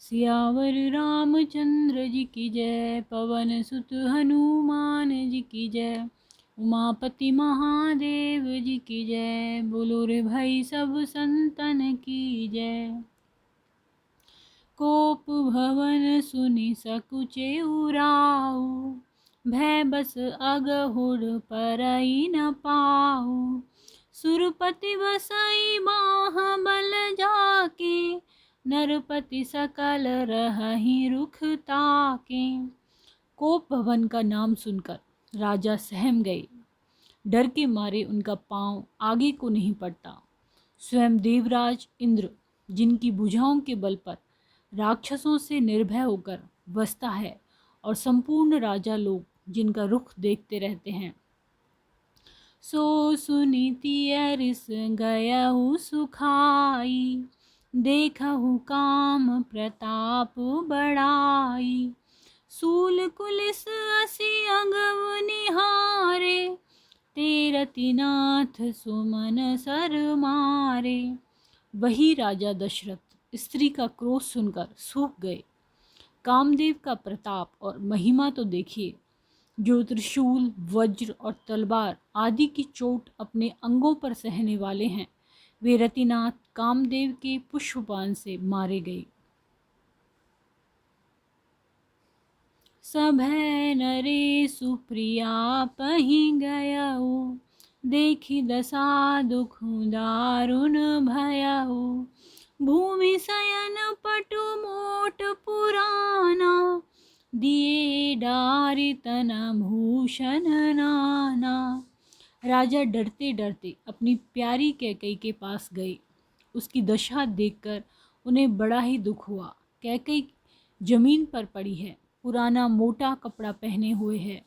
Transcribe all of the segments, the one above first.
सियावर रामचंद्र जी की जय, पवन सुत हनुमान जी की जय, उमापति महादेव जी की जय। बोलो रे भाई सब संतन की जय। कोप भवन सुनि सकुचे उराऊ, भय बस अगहुड़ परई न पाऊ। सुरपति बसई बाहुबल जाके, नरपति सकल रहहि रुख ताके। कोप भवन का नाम सुनकर राजा सहम गए। डर के मारे उनका पांव आगे को नहीं पड़ता। स्वयं देवराज इंद्र, जिनकी भुजाओं के बल पर राक्षसों से निर्भय होकर बसता है, और संपूर्ण राजा लोग जिनका रुख देखते रहते हैं, सो सुनीति अरिस गयहु सुखाई, देखहु काम प्रताप बढ़ाई। सूल कुलिस असी अगम निहारे, तेरतिनाथ सुमन सर मारे। वही राजा दशरथ स्त्री का क्रोध सुनकर सूख गए। कामदेव का प्रताप और महिमा तो देखिए, जो त्रिशूल, वज्र और तलवार आदि की चोट अपने अंगों पर सहने वाले हैं, वे रतिनाथ कामदेव के पुष्पबाण से मारे गए। सभै नरे सुप्रिया पहि गयहु, देखि दशा दुख दारुण भयहु। भूमि शयन पटु मोट पुराना, दिए डारि तन भूषण नाना। राजा डरते डरते अपनी प्यारी कैकई के पास गए। उसकी दशा देखकर उन्हें बड़ा ही दुख हुआ। कैकई जमीन पर पड़ी है, पुराना मोटा कपड़ा पहने हुए है,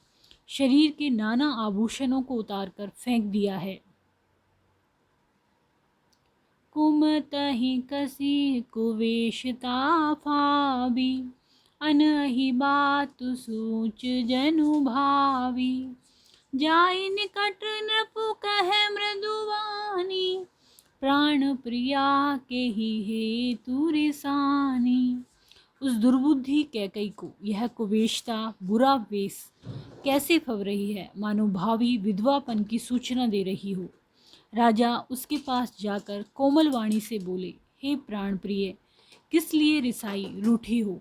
शरीर के नाना आभूषणों को उतारकर फेंक दिया है। कुमतहि कसी कुवेशता फाबी, अनहि बात सूच जनु भावी। जाई निकट नृपु कहे मृदुवानी, प्राण प्रिया के ही हेतु रिसानी। उस दुर्बुद्धि कैकई को यह कुवेशता, बुरा वेश कैसे फब रही है, मानो भावी विधवापन की सूचना दे रही हो। राजा उसके पास जाकर कोमल वाणी से बोले, हे प्राण प्रिय, किस लिए रिसाई रूठी हो।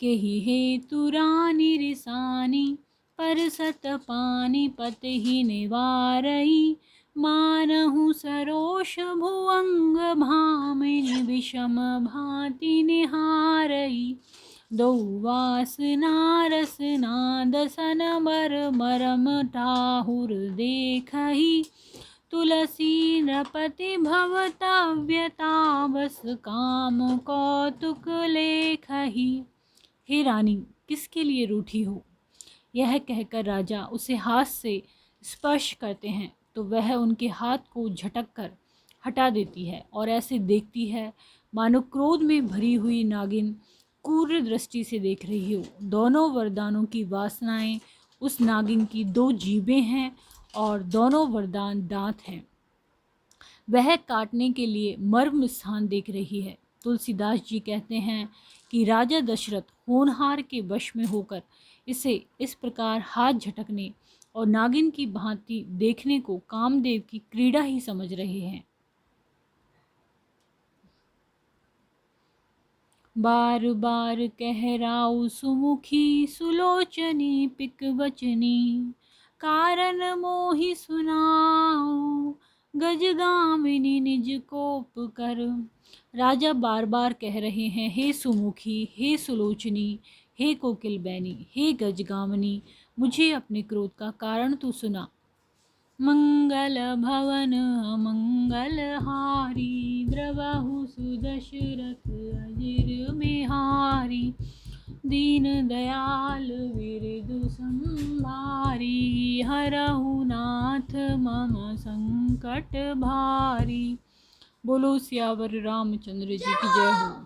केहि हेतु रानी रिसानी, पर सत पानी पतहि निवारई। मानहु सरोष भुअंग भामिनी, विषम भांति निहारई। दो वासना रसना दसन बर मरम ठाहुर देखहि। तुलसी नृपति भवतव्यता, बस काम कौतुक लेखहि। हे रानी, किसके लिए रूठी हो। यह कहकर राजा उसे हाथ से स्पर्श करते हैं तो वह उनके हाथ को झटक कर हटा देती है और ऐसे देखती है मानो क्रोध में भरी हुई नागिन क्रूर दृष्टि से देख रही हो। दोनों वरदानों की वासनाएं उस नागिन की दो जीभें हैं और दोनों वरदान दांत हैं। वह काटने के लिए मर्म स्थान देख रही है। तुलसीदास जी कहते हैं कि राजा दशरथ होनहार के वश में होकर इसे इस प्रकार हाथ झटकने और नागिन की भांति देखने को कामदेव की क्रीड़ा ही समझ रहे हैं। बार बार कहराऊ सुमुखी, सुलोचनी पिक वचनी। कारण मोहि सुनाऊ, गजगामिनी निज कोप कर। राजा बार बार कह रहे हैं, हे सुमुखी, हे सुलोचनी, हे कोकिल बैनी, हे गजगामिनी, मुझे अपने क्रोध का कारण तू सुना। मंगल भवन अमंगल हारी, द्रवहु सुदशरथ अजिर बिहारी। दीन दयाल विरधु संभारी, हरहु नाथ मम संकट भारी। बोलो सियावर रामचंद्र जी की जय हो।